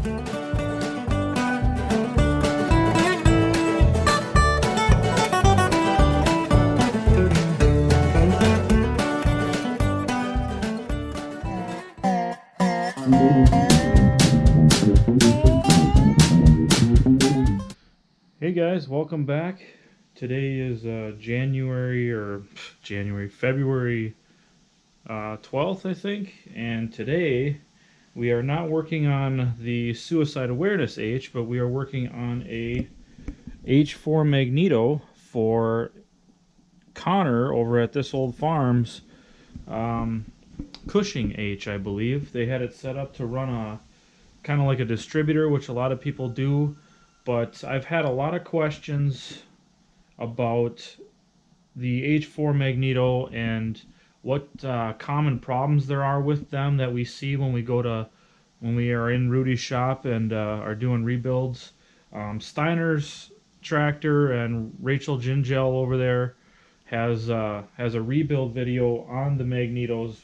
Hey guys, welcome back. Today is February 12th, I think, and today we are not working on the Suicide Awareness H, but we are working on a H4 Magneto for Connor over at ThisOldFarm's Cushing H, I believe. They had it set up to run a kind of like a distributor, which a lot of people do, but I've had a lot of questions about the H4 Magneto and what common problems there are with them that we see when we are in Rudy's shop and are doing rebuilds. Steiner's tractor and Rachel Gingell over there has a rebuild video on the Magnetos,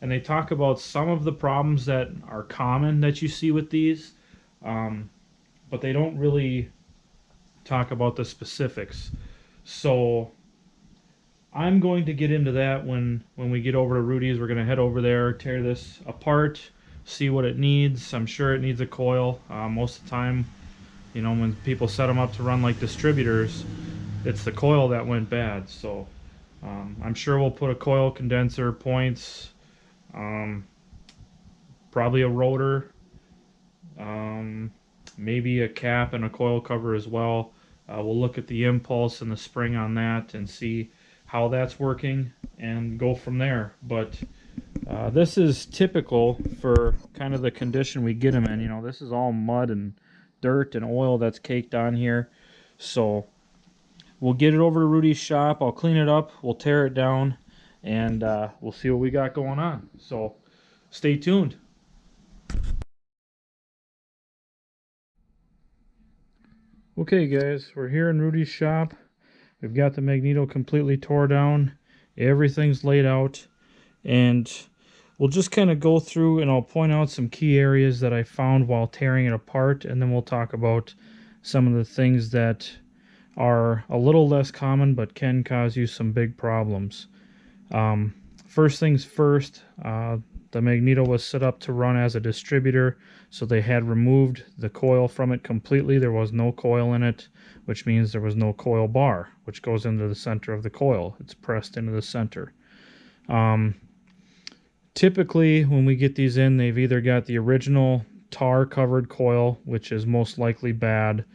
and they talk about some of the problems that are common that you see with these, but they don't really talk about the specifics. So I'm going to get into that when we get over to Rudy's. We're going to head over there, tear this apart, see what it needs. I'm sure it needs a coil. Most of the time, you know, when people set them up to run like distributors, it's the coil that went bad. So I'm sure we'll put a coil, condenser, points, probably a rotor, maybe a cap and a coil cover as well. We'll look at the impulse and the spring on that and see how that's working and go from there. But this is typical for kind of the condition we get them in. You know, this is all mud and dirt and oil that's caked on here. So we'll get it over to Rudy's shop. I'll clean it up. We'll tear it down, and we'll see what we got going on. So stay tuned. Okay guys, we're here in Rudy's shop. We've got the Magneto completely tore down. Everything's laid out, and we'll just kind of go through and I'll point out some key areas that I found while tearing it apart, and then we'll talk about some of the things that are a little less common but can cause you some big problems. First things first, the Magneto was set up to run as a distributor, so they had removed the coil from it completely. There was no coil in it, which means there was no coil bar, which goes into the center of the coil. It's pressed into the center. Typically, when we get these in, they've either got the original tar-covered coil, which is most likely bad.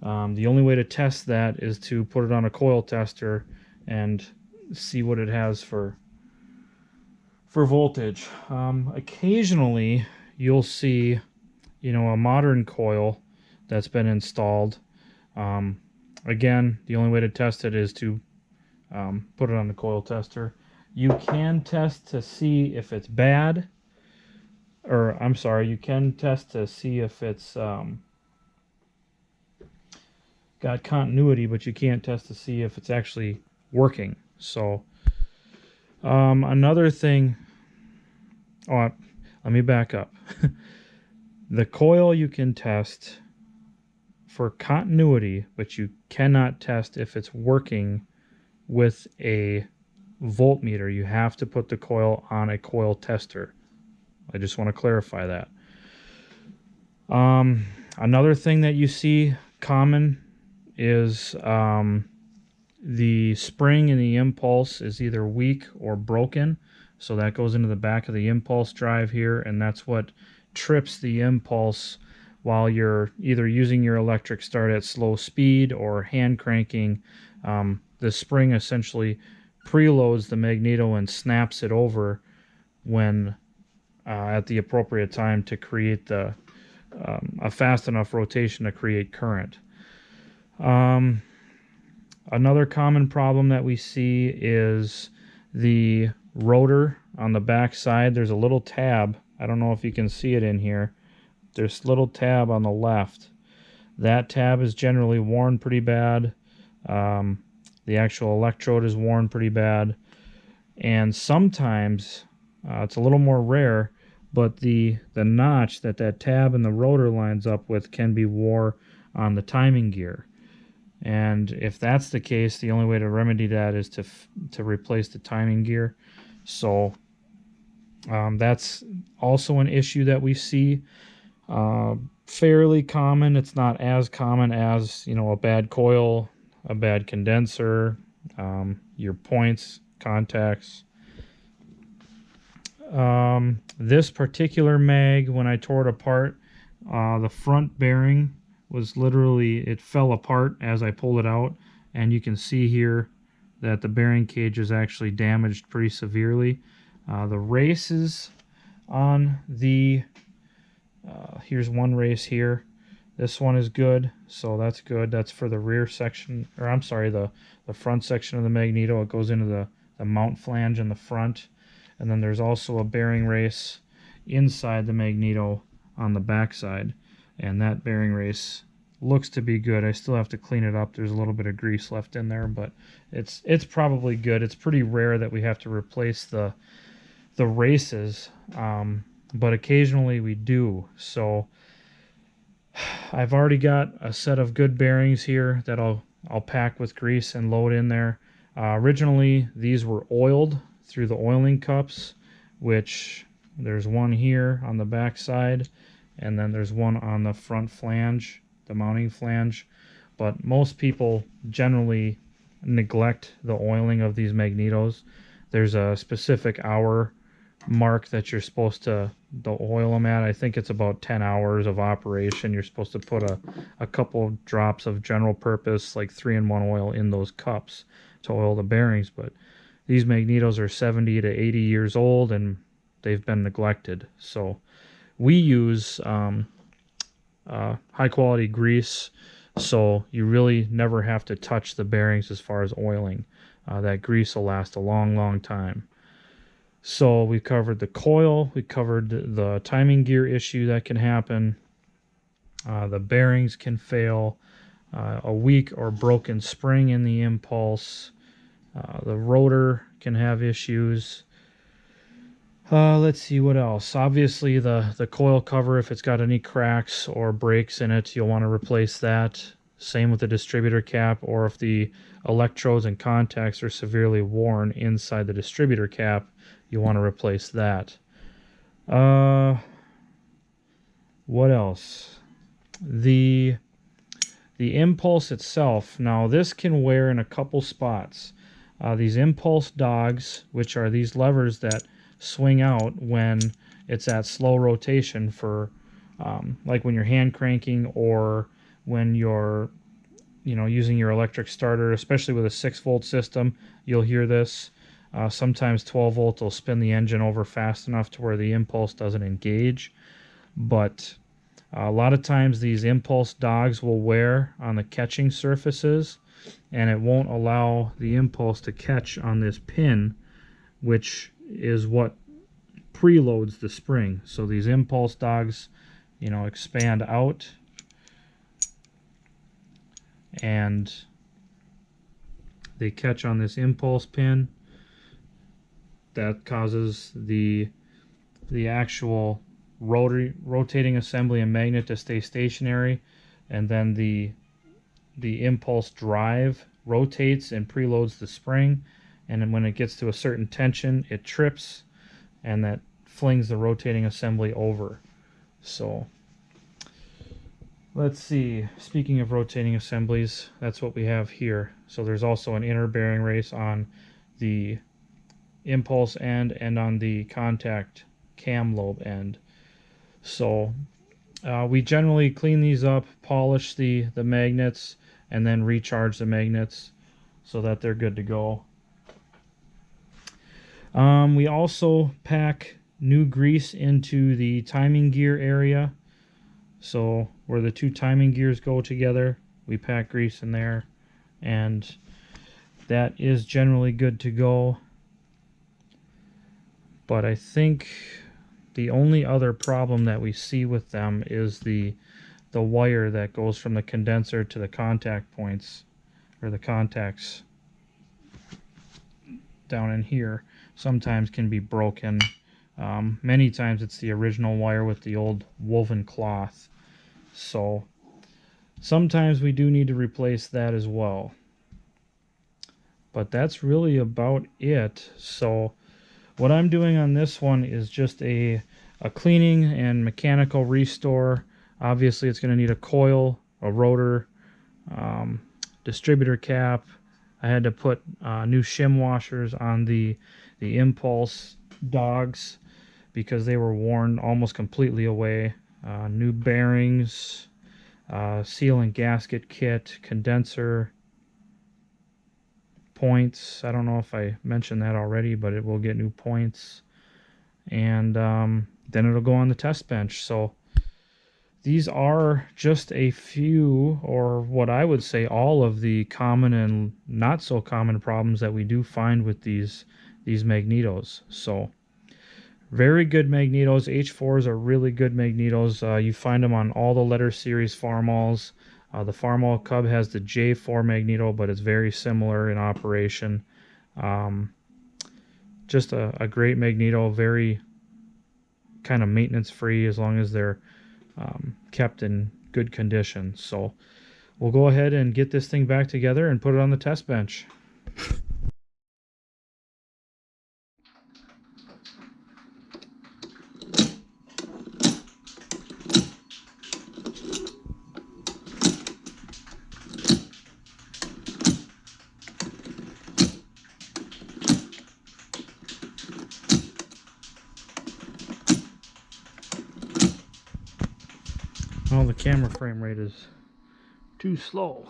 The only way to test that is to put it on a coil tester and see what it has for voltage. Occasionally you'll see, you know, a modern coil that's been installed. Again, the only way to test it is to put it on the coil tester. You can test to see if it's bad, or I'm sorry, you can test to see if it's got continuity, but you can't test to see if it's actually working. So another thing, let me back up. The coil you can test for continuity, but you cannot test if it's working with a voltmeter. You have to put the coil on a coil tester. I just want to clarify that. Another thing that you see common is the spring in the impulse is either weak or broken. So that goes into the back of the impulse drive here, and that's what trips the impulse while you're either using your electric start at slow speed or hand cranking. The spring essentially preloads the Magneto and snaps it over when at the appropriate time to create a fast enough rotation to create current. Another common problem that we see is the rotor on the back side. There's a little tab. I don't know if you can see it in here. There's a little tab on the left. That tab is generally worn pretty bad. The actual electrode is worn pretty bad. And sometimes, it's a little more rare, but the notch that tab and the rotor lines up with can be wore on the timing gear. And if that's the case, the only way to remedy that is to replace the timing gear. So that's also an issue that we see. Fairly common. It's not as common as, a bad coil, a bad condenser, your points, contacts. This particular mag, when I tore it apart, the front bearing was literally, it fell apart as I pulled it out, and you can see here that the bearing cage is actually damaged pretty severely. The races on the here's one race here. This one is good, so that's good. That's for the rear section, or I'm sorry, the front section of the Magneto. It goes into the mount flange in the front. And then there's also a bearing race inside the Magneto on the back side. And that bearing race looks to be good. I still have to clean it up. There's a little bit of grease left in there, but it's probably good. It's pretty rare that we have to replace the races, but occasionally we do. So I've already got a set of good bearings here that I'll pack with grease and load in there. Originally, these were oiled through the oiling cups, which there's one here on the back side, and then there's one on the front flange, the mounting flange. But most people generally neglect the oiling of these Magnetos. There's a specific hour mark that you're supposed to oil them at. I think it's about 10 hours of operation. You're supposed to put a couple drops of general purpose, like 3-in-1 oil in those cups to oil the bearings. But these Magnetos are 70 to 80 years old, and they've been neglected. So we use high-quality grease, so you really never have to touch the bearings as far as oiling. That grease will last a long, long time. So we covered the coil, we covered the timing gear issue that can happen. The bearings can fail, a weak or broken spring in the impulse. The rotor can have issues. Let's see what else. Obviously, the coil cover, if it's got any cracks or breaks in it, you'll want to replace that. Same with the distributor cap, or if the electrodes and contacts are severely worn inside the distributor cap, you want to replace that. What else? The impulse itself. Now, this can wear in a couple spots. These impulse dogs, which are these levers that swing out when it's at slow rotation for like when you're hand cranking, or when you're using your electric starter, especially with a 6-volt system, you'll hear this. Sometimes 12 volt will spin the engine over fast enough to where the impulse doesn't engage. But a lot of times these impulse dogs will wear on the catching surfaces, and it won't allow the impulse to catch on this pin, which is what preloads the spring. So these impulse dogs, expand out, and they catch on this impulse pin. That causes the actual rotating assembly and magnet to stay stationary, and then the impulse drive rotates and preloads the spring, and then when it gets to a certain tension, it trips, and that flings the rotating assembly over. So let's see, speaking of rotating assemblies, that's what we have here. So there's also an inner bearing race on the impulse end and on the contact cam lobe end. So we generally clean these up, polish the magnets, and then recharge the magnets so that they're good to go. We also pack new grease into the timing gear area. So where the two timing gears go together, we pack grease in there, and that is generally good to go. But I think the only other problem that we see with them is the wire that goes from the condenser to the contact points, or the contacts down in here, sometimes can be broken. Many times it's the original wire with the old woven cloth. So sometimes we do need to replace that as well. But that's really about it. So what I'm doing on this one is just a cleaning and mechanical restore. Obviously it's going to need a coil, a rotor, distributor cap. I had to put new shim washers on the impulse dogs because they were worn almost completely away. New bearings, seal and gasket kit, condenser, points. I don't know if I mentioned that already, but it will get new points. And then it'll go on the test bench. So these are just a few, or what I would say all of the common and not so common problems that we do find with these magnetos. So very good magnetos. H4s are really good magnetos. You find them on all the letter series Farmalls. The Farmall Cub has the J4 magneto, but it's very similar in operation. Just a great magneto, very kind of maintenance free as long as they're kept in good condition. So we'll go ahead and get this thing back together and put it on the test bench. Oh, the camera frame rate is too slow.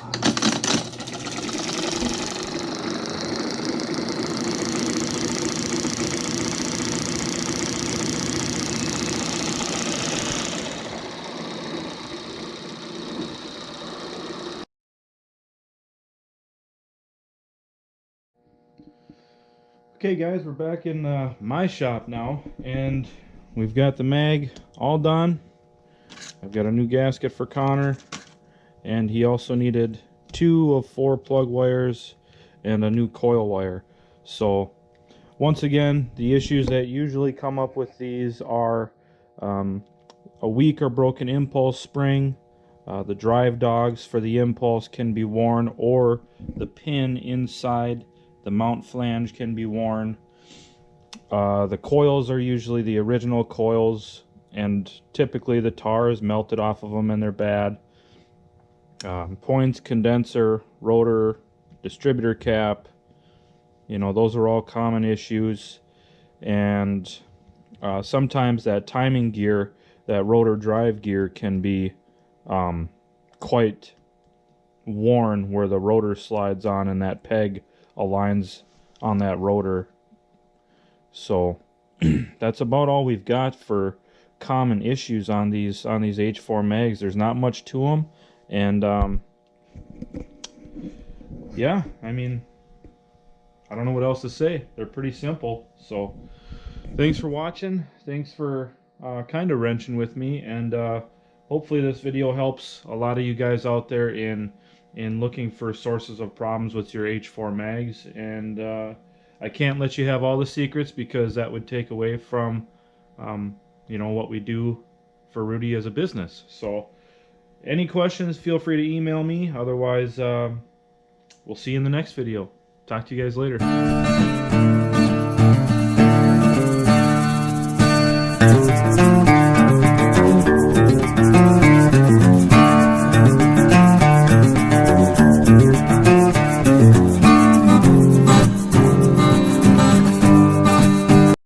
Okay guys, we're back in my shop now, and we've got the mag all done. I've got a new gasket for Connor, and he also needed 2 of 4 plug wires and a new coil wire. So once again, the issues that usually come up with these are a weak or broken impulse spring. The drive dogs for the impulse can be worn, or the pin inside the mount flange can be worn. The coils are usually the original coils, and typically the tar is melted off of them and they're bad. Points, condenser, rotor, distributor cap, you know, those are all common issues. And sometimes that timing gear, that rotor drive gear, can be quite worn where the rotor slides on and that peg aligns on that rotor. So that's about all we've got for common issues on these H4 mags. There's not much to them, and yeah, I mean, I don't know what else to say. They're pretty simple. So thanks for watching. Thanks for kind of wrenching with me, and hopefully this video helps a lot of you guys out there in looking for sources of problems with your H4 mags. And I can't let you have all the secrets because that would take away from you know, what we do for Rudy as a business. So any questions, feel free to email me. Otherwise, we'll see you in the next video. Talk to you guys later.